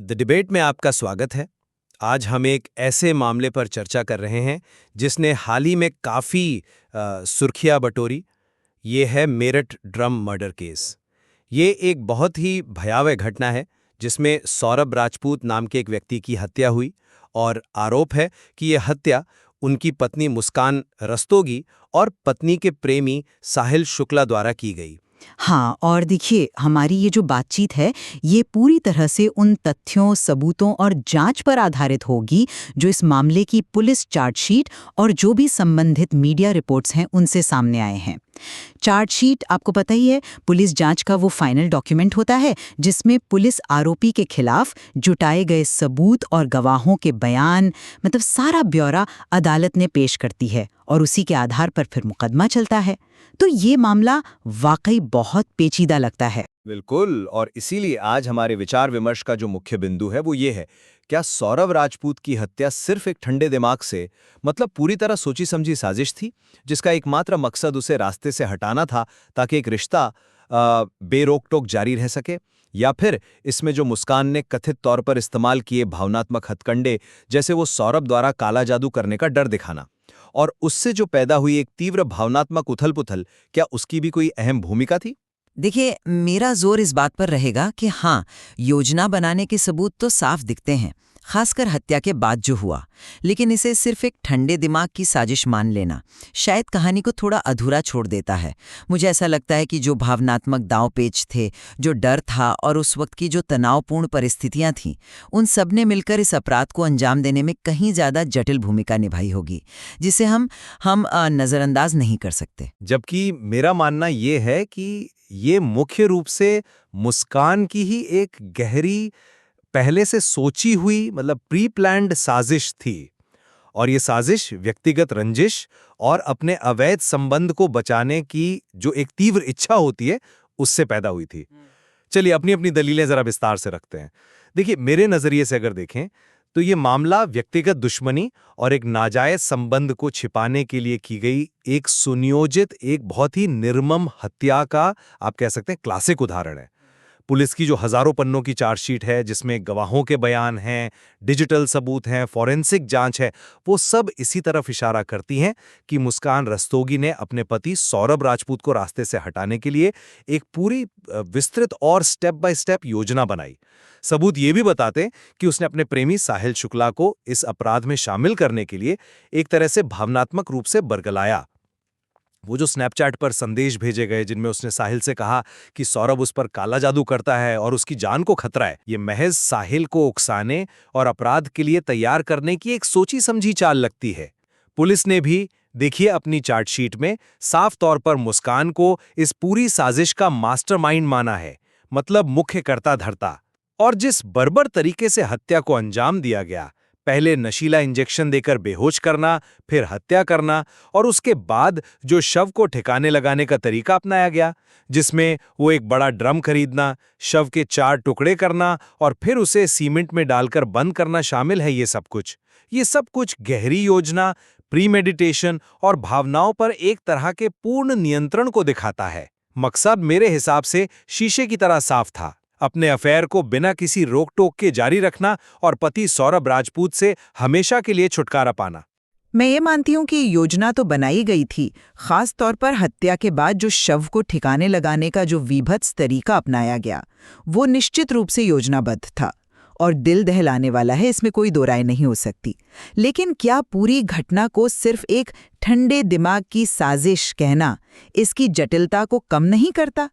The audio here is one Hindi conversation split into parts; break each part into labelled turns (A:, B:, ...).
A: द डिबेट में आपका स्वागत है। आज हम एक ऐसे मामले पर चर्चा कर रहे हैं जिसने हाल ही में काफ़ी सुर्खियां बटोरी। ये है मेरठ ड्रम मर्डर केस। ये एक बहुत ही भयावह घटना है जिसमें सौरभ राजपूत नाम के एक व्यक्ति की हत्या हुई और आरोप है कि ये हत्या उनकी पत्नी मुस्कान रस्तोगी और पत्नी के प्रेमी साहिल शुक्ला द्वारा की गई।
B: हाँ, और देखिए हमारी ये जो बातचीत है ये पूरी तरह से उन तथ्यों, सबूतों और जांच पर आधारित होगी जो इस मामले की पुलिस चार्जशीट और जो भी संबंधित मीडिया रिपोर्ट्स हैं उनसे सामने आए हैं। चार्जशीट आपको पता ही है, पुलिस जांच का वो फाइनल डॉक्यूमेंट होता है जिसमें पुलिस आरोपी के खिलाफ जुटाए गए सबूत और गवाहों के बयान, मतलब सारा ब्यौरा अदालत ने पेश करती है और उसी के आधार पर फिर मुकदमा चलता है। तो ये मामला वाकई बहुत पेचीदा लगता है।
C: बिल्कुल, और इसीलिए आज हमारे विचार विमर्श का जो मुख्य बिंदु है वो ये है, क्या सौरभ राजपूत की हत्या सिर्फ एक ठंडे दिमाग से, मतलब पूरी तरह सोची समझी साजिश थी जिसका एकमात्र मकसद उसे रास्ते से हटाना था ताकि एक रिश्ता बेरोक टोक जारी रह सके, या फिर इसमें जो मुस्कान ने कथित तौर पर इस्तेमाल किए भावनात्मक हथकंडे, जैसे वो सौरभ द्वारा काला जादू करने का डर दिखाना और उससे जो पैदा हुई एक तीव्र भावनात्मक उथल-पुथल, क्या उसकी भी कोई अहम भूमिका थी?
D: देखिए, मेरा जोर इस बात पर रहेगा कि हाँ, योजना बनाने के सबूत तो साफ दिखते हैं, खासकर हत्या के बाद जो हुआ। लेकिन इसे सिर्फ एक ठंडे दिमाग की साजिश मान लेना शायद कहानी को थोड़ा अधूरा छोड़ देता है। मुझे ऐसा लगता है कि जो भावनात्मक दांव पेच थे, जो डर था और उस वक्त की जो तनावपूर्ण परिस्थितियां थीं, उन सब ने मिलकर इस अपराध को अंजाम देने में कहीं ज़्यादा जटिल भूमिका निभाई होगी, जिसे हम नज़रअंदाज नहीं कर सकते।
C: जबकि मेरा मानना ये है कि ये मुख्य रूप से मुस्कान की ही एक गहरी, पहले से सोची हुई, मतलब प्री प्लान्ड साजिश थी, और ये साजिश व्यक्तिगत रंजिश और अपने अवैध संबंध को बचाने की जो एक तीव्र इच्छा होती है उससे पैदा हुई थी। चलिए अपनी अपनी दलीलें जरा विस्तार से रखते हैं। देखिए, मेरे नजरिए से अगर देखें तो ये मामला व्यक्तिगत दुश्मनी और एक नाजायज संबंध को छिपाने के लिए की गई एक सुनियोजित, एक बहुत ही निर्मम हत्या का आप कह सकते हैं क्लासिक उदाहरण है। पुलिस की जो हजारों पन्नों की चार्जशीट है, जिसमें गवाहों के बयान हैं, डिजिटल सबूत हैं, फॉरेंसिक जांच है, वो सब इसी तरफ इशारा करती हैं कि मुस्कान रस्तोगी ने अपने पति सौरभ राजपूत को रास्ते से हटाने के लिए एक पूरी विस्तृत और स्टेप बाय स्टेप योजना बनाई। सबूत ये भी बताते कि उसने अपने प्रेमी साहिल शुक्ला को इस अपराध में शामिल करने के लिए एक तरह से भावनात्मक रूप से बरगलाया। वो जो स्नैपचैट पर संदेश भेजे गए जिनमें उसने साहिल से कहा कि सौरभ उस पर काला जादू करता है और उसकी जान को खतरा है, ये महज साहिल को उकसाने और अपराध के लिए तैयार करने की एक सोची समझी चाल लगती है। पुलिस ने भी देखिए अपनी चार्जशीट में साफ तौर पर मुस्कान को इस पूरी साजिश का मास्टरमाइंड माना है, मतलब मुख्य कर्ता धर्ता। और जिस बर्बर तरीके से हत्या को अंजाम दिया गया, पहले नशीला इंजेक्शन देकर बेहोश करना, फिर हत्या करना, और उसके बाद जो शव को ठिकाने लगाने का तरीका अपनाया गया, जिसमें वो एक बड़ा ड्रम खरीदना, शव के 4 टुकड़े करना और फिर उसे सीमेंट में डालकर बंद करना शामिल है। ये सब कुछ गहरी योजना, प्रीमेडिटेशन और भावनाओं पर एक तरह के पूर्ण नियंत्रण को दिखाता है। मकसद मेरे हिसाब से शीशे की तरह साफ था, अपने अफेयर को बिना किसी रोक टोक के जारी रखना और पति सौरभ राजपूत से हमेशा के लिए छुटकारा पाना।
B: मैं ये मानती हूँ कि योजना तो बनाई गई थी, खास तौर पर हत्या के बाद जो शव को ठिकाने लगाने का जो विभत्स तरीका अपनाया गया, वो निश्चित रूप से योजनाबद्ध था और दिल दहलाने वाला है, इसमें कोई दो राय नहीं हो सकती। लेकिन क्या पूरी घटना को सिर्फ एक ठंडे दिमाग की साजिश कहना इसकी जटिलता को कम नहीं करता?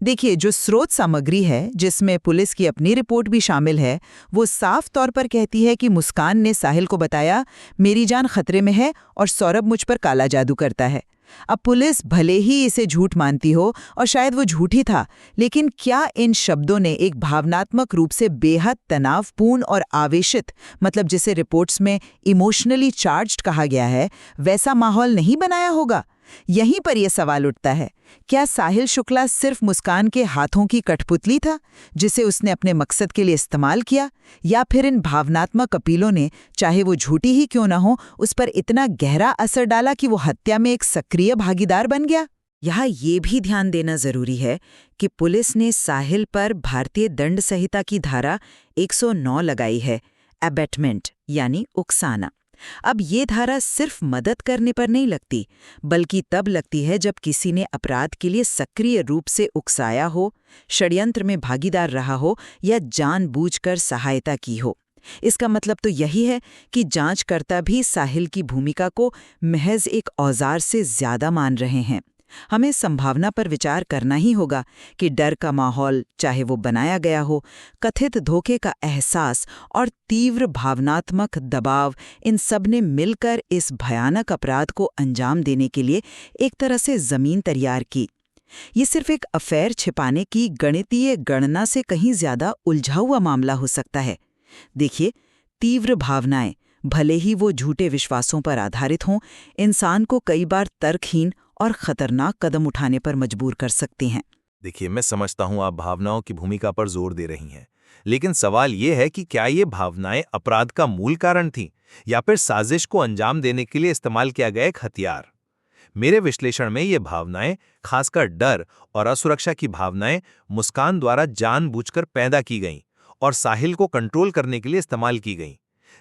B: देखिए, जो स्रोत सामग्री है जिसमें पुलिस की अपनी रिपोर्ट भी शामिल है, वो साफ तौर पर कहती है कि मुस्कान ने साहिल को बताया, मेरी जान खतरे में है और सौरभ मुझ पर काला जादू करता है। अब पुलिस भले ही इसे झूठ मानती हो और शायद वो झूठ ही था, लेकिन क्या इन शब्दों ने एक भावनात्मक रूप से बेहद तनावपूर्ण और आवेशित, मतलब जिसे रिपोर्ट्स में इमोशनली चार्ज्ड कहा गया है, वैसा माहौल नहीं बनाया होगा? यहीं पर यह सवाल उठता है, क्या साहिल शुक्ला सिर्फ मुस्कान के हाथों की कठपुतली था जिसे उसने अपने मकसद के लिए इस्तेमाल किया, या फिर इन भावनात्मक अपीलों ने, चाहे वो झूठी ही क्यों न हो, उस पर इतना गहरा असर डाला कि वो हत्या में एक सक्रिय भागीदार बन गया? यहाँ ये भी ध्यान देना जरूरी है कि पुलिस ने साहिल पर भारतीय दंड संहिता की धारा 109 लगाई है, अबेटमेंट यानी उकसाना। अब ये धारा सिर्फ मदद करने पर नहीं लगती, बल्कि तब लगती है जब किसी ने अपराध के लिए सक्रिय रूप से उकसाया हो, षड्यंत्र में भागीदार रहा हो या जानबूझकर सहायता की हो। इसका मतलब तो यही है कि जांचकर्ता भी साहिल की भूमिका को महज एक औजार से ज्यादा मान रहे हैं। हमें संभावना पर विचार करना ही होगा कि डर का माहौल, चाहे वो बनाया गया हो, कथित धोखे का एहसास और तीव्र भावनात्मक दबाव, इन सब ने मिलकर इस भयानक अपराध को अंजाम देने के लिए एक तरह से जमीन तैयार की। ये सिर्फ एक अफेयर छिपाने की गणितीय गणना से कहीं ज्यादा उलझा हुआ मामला हो सकता है। देखिए, तीव्र भावनाएं, भले ही वो झूठे विश्वासों पर आधारित हों, इंसान को कई बार तर्कहीन और खतरनाक कदम उठाने पर मजबूर कर सकती हैं।
C: देखिए, मैं समझता हूं आप भावनाओं की भूमिका पर जोर दे रही हैं, लेकिन सवाल ये है कि क्या ये भावनाएं अपराध का मूल कारण थीं या फिर साजिश को अंजाम देने के लिए इस्तेमाल किया गया एक हथियार? मेरे विश्लेषण में ये भावनाएं, खासकर डर और असुरक्षा की भावनाएं, मुस्कान द्वारा जानबूझकर पैदा की गईं और साहिल को कंट्रोल करने के लिए इस्तेमाल की गईं।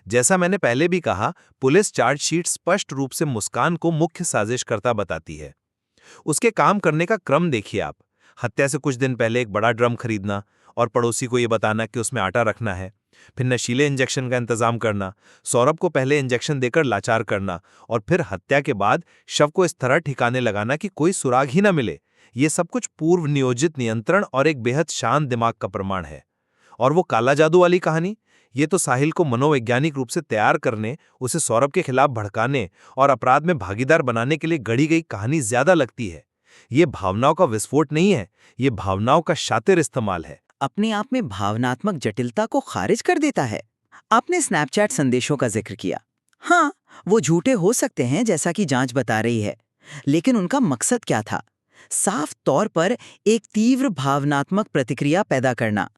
C: जैसा मैंने पहले भी कहा, पुलिस चार्जशीट स्पष्ट रूप से मुस्कान को मुख्य साजिशकर्ता बताती है। उसके काम करने का क्रम देखिए आप। हत्या से कुछ दिन पहले एक बड़ा ड्रम खरीदना और पड़ोसी को यह बताना कि उसमें आटा रखना है, फिर नशीले इंजेक्शन का इंतजाम करना, सौरभ को पहले इंजेक्शन देकर लाचार करना और फिर हत्या के बाद शव को इस तरह ठिकाने लगाना कि कोई सुराग ही न मिले। ये सब कुछ पूर्व नियोजित नियंत्रण और एक बेहद शांत दिमाग का प्रमाण है। और वो काला जादू वाली कहानी, ये तो साहिल को मनोवैज्ञानिक रूप से तैयार करने, उसे सौरभ के खिलाफ भड़काने और अपराध में भागीदार बनाने के लिए गढ़ी गई कहानी ज्यादा लगती है। ये भावनाओं का विस्फोट नहीं है, ये भावनाओं का शातिर इस्तेमाल है।
D: अपने आप में भावनात्मक जटिलता को खारिज कर देता है। आपने स्नैपचैट संदेशों का जिक्र किया। हाँ, वो झूठे हो सकते हैं जैसा कि जांच बता रही है, लेकिन उनका मकसद क्या था? साफ तौर पर एक तीव्र भावनात्मक प्रतिक्रिया पैदा करना,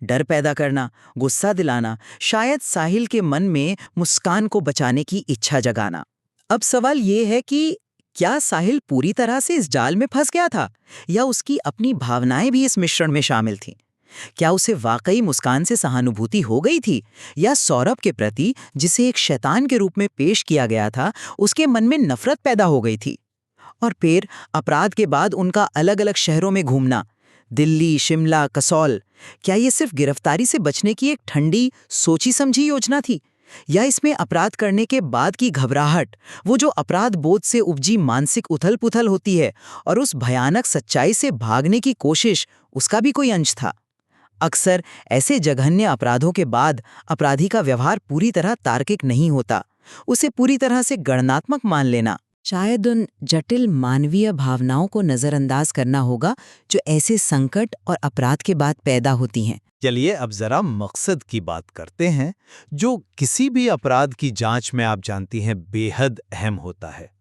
D: डर पैदा करना, गुस्सा दिलाना, शायद साहिल के मन में मुस्कान को बचाने की इच्छा जगाना। अब सवाल ये है कि क्या साहिल पूरी तरह से इस जाल में फंस गया था या उसकी अपनी भावनाएं भी इस मिश्रण में शामिल थीं? क्या उसे वाकई मुस्कान से सहानुभूति हो गई थी या सौरभ के प्रति, जिसे एक शैतान के रूप में पेश किया गया था, उसके मन में नफरत पैदा हो गई थी? और फिर अपराध के बाद उनका अलग अलग शहरों में घूमना, दिल्ली, शिमला, कसौल, क्या ये सिर्फ गिरफ्तारी से बचने की एक ठंडी, सोची समझी योजना थी या इसमें अपराध करने के बाद की घबराहट, वो जो अपराध बोध से उपजी मानसिक उथल-पुथल होती है और उस भयानक सच्चाई से भागने की कोशिश, उसका भी कोई अंश था? अक्सर ऐसे जघन्य अपराधों के बाद अपराधी का व्यवहार पूरी तरह तार्किक नहीं होता। उसे पूरी तरह से गणनात्मक मान लेना, शायद उन जटिल मानवीय भावनाओं को नजरअंदाज करना होगा जो ऐसे संकट और अपराध के बाद पैदा होती हैं।
A: चलिए अब जरा मकसद की बात करते हैं, जो किसी भी अपराध की जांच में आप जानती हैं बेहद अहम होता है।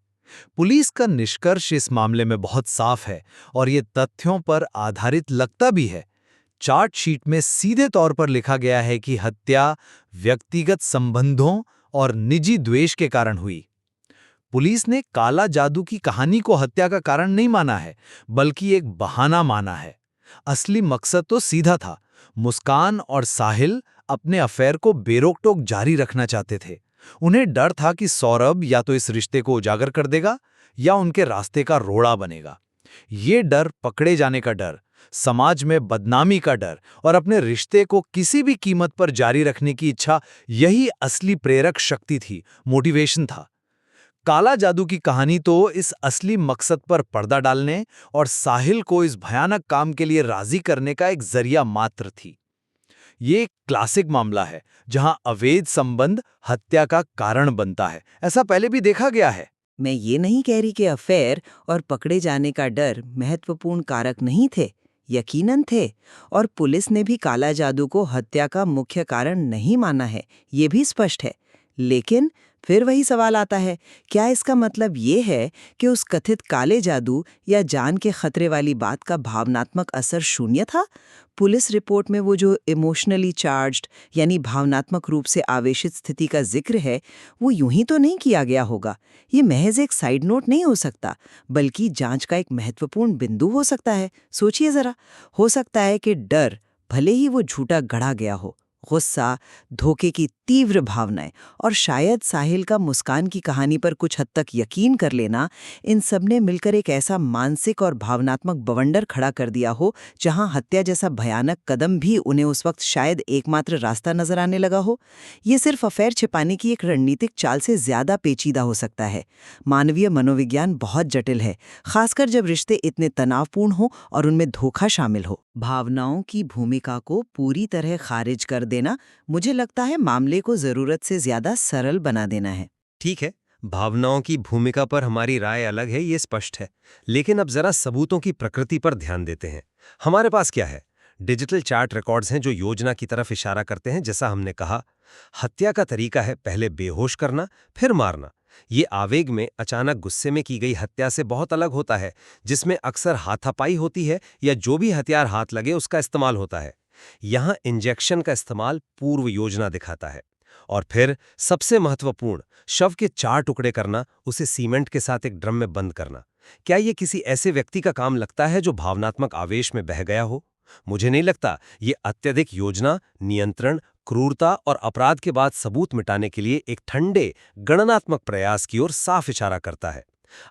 A: पुलिस का निष्कर्ष इस मामले में बहुत साफ है और ये तथ्यों पर आधारित लगता भी है। चार्जशीट में सीधे तौर पर लिखा गया है कि हत्या व्यक्तिगत संबंधों और निजी द्वेष के कारण हुई। पुलिस ने काला जादू की कहानी को हत्या का कारण नहीं माना है, बल्कि एक बहाना माना है। असली मकसद तो सीधा था। मुस्कान और साहिल अपने अफेयर को बेरोक-टोक जारी रखना चाहते थे। उन्हें डर था कि सौरभ या तो इस रिश्ते को उजागर कर देगा या उनके रास्ते का रोड़ा बनेगा। ये डर, पकड़े जाने का डर, समाज में बदनामी का डर और अपने रिश्ते को किसी भी कीमत पर जारी रखने की इच्छा, यही असली प्रेरक शक्ति थी, मोटिवेशन था। काला जादू की कहानी तो इस असली मकसद पर पर्दा डालने और साहिल को इस भयानक काम के लिए राजी करने का एक जरिया मात्र थी। ये एक क्लासिक मामला है जहां अवैध संबंध हत्या का कारण बनता है। ऐसा पहले भी देखा गया है।
D: मैं ये नहीं कह रही कि अफेयर और पकड़े जाने का डर महत्वपूर्ण कारक नहीं थे, यकीनन थे, और पुलिस ने भी काला जादू को हत्या का मुख्य कारण नहीं माना है, ये भी स्पष्ट है। लेकिन
B: फिर वही सवाल आता है, क्या इसका मतलब ये है कि उस कथित काले जादू या जान के खतरे वाली बात का भावनात्मक असर शून्य था? पुलिस रिपोर्ट में वो जो इमोशनली चार्ज्ड यानी भावनात्मक रूप से आवेशित स्थिति का जिक्र है, वो यूं ही तो नहीं किया गया होगा। ये महज एक साइड नोट नहीं हो सकता, बल्कि जांच का एक महत्वपूर्ण बिंदु हो सकता है। सोचिए जरा, हो सकता है कि डर, भले ही वो झूठा गढ़ा गया हो, गुस्सा, धोखे की तीव्र भावनाएं और शायद साहिल का मुस्कान की कहानी पर कुछ हद तक यकीन कर लेना, इन सब ने मिलकर एक ऐसा मानसिक और भावनात्मक बवंडर खड़ा कर दिया हो जहां हत्या जैसा भयानक कदम भी उन्हें उस वक्त शायद एकमात्र रास्ता नजर आने लगा हो। ये सिर्फ अफेयर छिपाने की एक रणनीतिक चाल से ज्यादा पेचीदा हो सकता है। मानवीय मनोविज्ञान बहुत जटिल है, खासकर जब रिश्ते इतने तनावपूर्ण हो और उनमें धोखा शामिल हो। भावनाओं की भूमिका को पूरी तरह खारिज कर देना, मुझे लगता है मामले को जरूरत से ज्यादा सरल बना देना है।
C: ठीक है, भावनाओं की भूमिका पर हमारी राय अलग है, ये स्पष्ट है। लेकिन अब जरा सबूतों की प्रकृति पर ध्यान देते हैं। हमारे पास क्या है? डिजिटल चार्ट रिकॉर्ड्स हैं जो योजना की तरफ इशारा करते हैं। जैसा हमने कहा, हत्या का तरीका है पहले बेहोश करना, फिर मारना। ये आवेग में, अचानक गुस्से में की गई हत्या से बहुत अलग होता है, जिसमें अक्सर हाथापाई होती है या जो भी हथियार हाथ लगे उसका इस्तेमाल होता है। यहाँ इंजेक्शन का इस्तेमाल पूर्व योजना दिखाता है। और फिर सबसे महत्वपूर्ण, शव के 4 टुकड़े करना, उसे सीमेंट के साथ एक ड्रम में बंद करना। क्या ये किसी ऐसे व्यक्ति का काम लगता है जो भावनात्मक आवेश में बह गया हो? मुझे नहीं लगता। ये अत्यधिक योजना, नियंत्रण, क्रूरता और अपराध के बाद सबूत मिटाने के लिए एक ठंडे, गणनात्मक प्रयास की ओर साफ इशारा करता है।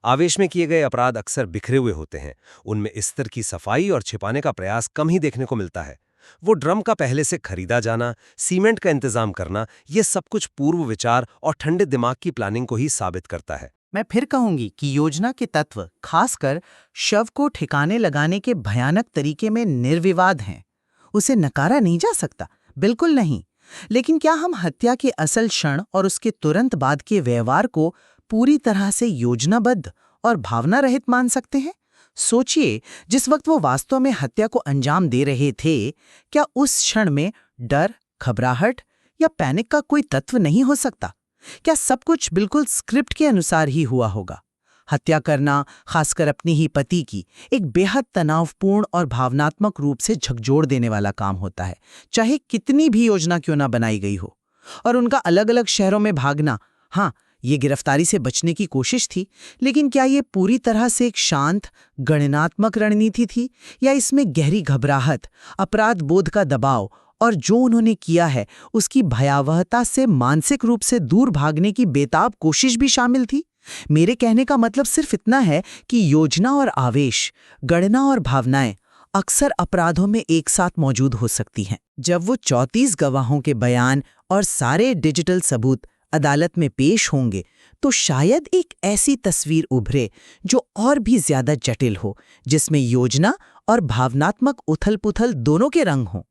C: आवेश में किए गए अपराध अक्सर बिखरे हुए होते हैं। उनमें स्तर की सफाई और छिपाने का प्रयास कम ही देखने को मिलता है। वो ड्रम का पहले से खरीदा जाना, सीमेंट का इंतजाम करना, ये सब कुछ पूर्व विचार और ठंडे दिमाग की प्लानिंग को ही साबित करता है।
E: मैं फिर कहूंगी कि योजना के तत्व, खासकर शव को ठिकाने लगाने के भयानक तरीके में निर्विवाद हैं। उसे नकारा नहीं जा सकता, बिल्कुल नहीं। लेकिन क्या हम हत्या के असल क्षण और उसके तुरंत बाद के व्यवहार को पूरी तरह से योजनाबद्ध और भावना रहित मान सकते हैं? सोचिए, जिस वक्त वो वास्तव में हत्या को अंजाम दे रहे थे, क्या उस क्षण में डर, घबराहट या पैनिक का कोई तत्व नहीं हो सकता? क्या सब कुछ बिल्कुल स्क्रिप्ट के अनुसार ही हुआ होगा? हत्या करना, खासकर अपनी ही पति की, एक बेहद तनावपूर्ण और भावनात्मक रूप से झकझोर देने वाला काम होता है, चाहे कितनी भी योजना क्यों ना बनाई गई हो। और उनका अलग अलग शहरों में भागना, हाँ, ये गिरफ्तारी से बचने की कोशिश थी, लेकिन क्या ये पूरी तरह से एक शांत, गणनात्मक रणनीति थी, या इसमें गहरी घबराहट, अपराध बोध का दबाव और जो उन्होंने किया है उसकी भयावहता से मानसिक रूप से दूर भागने की बेताब कोशिश भी शामिल थी? मेरे कहने का मतलब सिर्फ इतना है कि योजना और आवेश, गणना और भावनाएं अक्सर अपराधों में एक साथ मौजूद हो सकती हैं। जब वो 34 गवाहों के बयान और सारे डिजिटल सबूत अदालत में पेश होंगे, तो शायद एक ऐसी तस्वीर उभरे जो और भी ज्यादा जटिल हो, जिसमें योजना और भावनात्मक उथल-पुथल दोनों के रंग हों।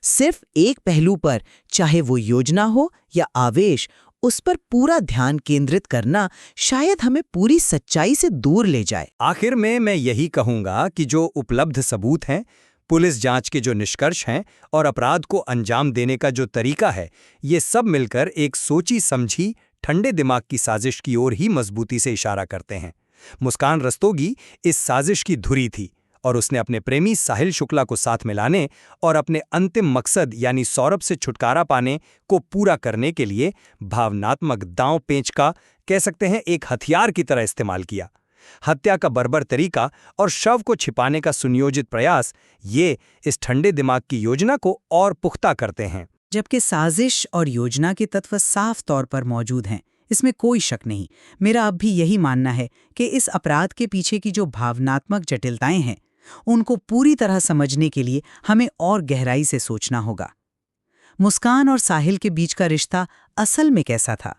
E: सिर्फ एक पहलू पर, चाहे वो योजना हो या आवेश, उस पर पूरा ध्यान केंद्रित करना शायद हमें पूरी सच्चाई से दूर ले जाए।
A: आखिर में मैं यही कहूंगा कि जो उपलब्ध सबूत हैं, पुलिस जांच के जो निष्कर्ष हैं और अपराध को अंजाम देने का जो तरीका है, ये सब मिलकर एक सोची समझी, ठंडे दिमाग की साजिश की ओर ही मजबूती से इशारा करते हैं। मुस्कान रस्तोगी इस साजिश की धुरी थी और उसने अपने प्रेमी साहिल शुक्ला को साथ मिलाने और अपने अंतिम मकसद यानी सौरभ से छुटकारा पाने को पूरा करने के लिए भावनात्मक दांव पेंच का, कह सकते हैं, एक हथियार की तरह इस्तेमाल किया। हत्या का बर्बर तरीका और शव को छिपाने का सुनियोजित प्रयास, ये इस ठंडे दिमाग की योजना को और पुख्ता करते हैं।
E: जबकि साजिश और योजना के तत्व साफ तौर पर मौजूद हैं, इसमें कोई शक नहीं। मेरा अब भी यही मानना है कि इस अपराध के पीछे की जो भावनात्मक जटिलताएं हैं, उनको पूरी तरह समझने के लिए हमें और गहराई से सोचना होगा। मुस्कान और साहिल के बीच का रिश्ता असल में कैसा था?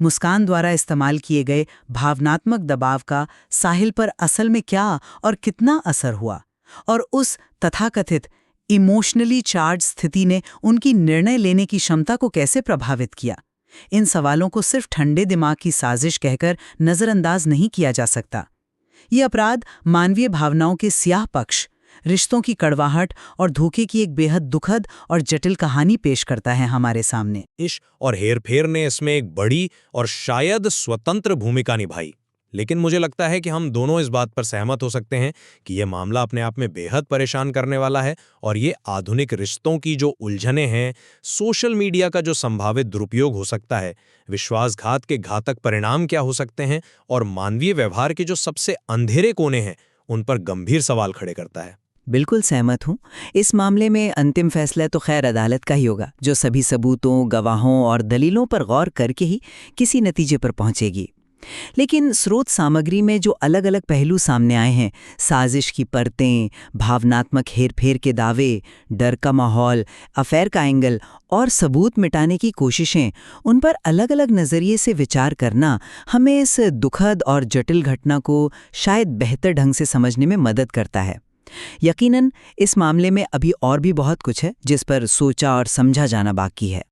E: मुस्कान द्वारा इस्तेमाल किए गए भावनात्मक दबाव का साहिल पर असल में क्या और कितना असर हुआ? और उस तथाकथित इमोशनली चार्ज स्थिति ने उनकी निर्णय लेने की क्षमता को कैसे प्रभावित किया? इन सवालों को सिर्फ ठंडे दिमाग की साजिश कहकर नजरअंदाज नहीं किया जा सकता। ये अपराध मानवीय भावनाओं के स्याह पक्ष,
B: रिश्तों की कड़वाहट और धोखे की एक बेहद दुखद और जटिल कहानी पेश करता है हमारे सामने।
A: इश्क और हेरफेर ने इसमें एक बड़ी और शायद स्वतंत्र भूमिका निभाई। लेकिन मुझे लगता है कि हम दोनों इस बात पर सहमत हो सकते हैं कि यह मामला अपने आप में बेहद परेशान करने वाला है और ये आधुनिक रिश्तों की जो उलझनें हैं, सोशल मीडिया का जो संभावित दुरुपयोग हो सकता है, विश्वासघात के घातक परिणाम क्या हो सकते हैं और मानवीय व्यवहार के जो सबसे अंधेरे कोने हैं, उन पर गंभीर सवाल खड़े करता है।
D: बिल्कुल सहमत हूँ। इस मामले में अंतिम फैसला तो खैर अदालत का ही होगा, जो सभी सबूतों, गवाहों और दलीलों पर गौर करके ही किसी नतीजे पर पहुंचेगी। लेकिन स्रोत सामग्री में जो अलग अलग पहलू सामने आए हैं, साजिश की परतें, भावनात्मक हेरफेर के दावे, डर का माहौल, अफेयर का एंगल और सबूत मिटाने की कोशिशें, उन पर अलग अलग नज़रिए से विचार करना हमें इस दुखद और जटिल घटना को शायद बेहतर ढंग से समझने में मदद करता है। यकीनन इस मामले में अभी और भी बहुत कुछ है जिस पर सोचा और समझा जाना बाकी है।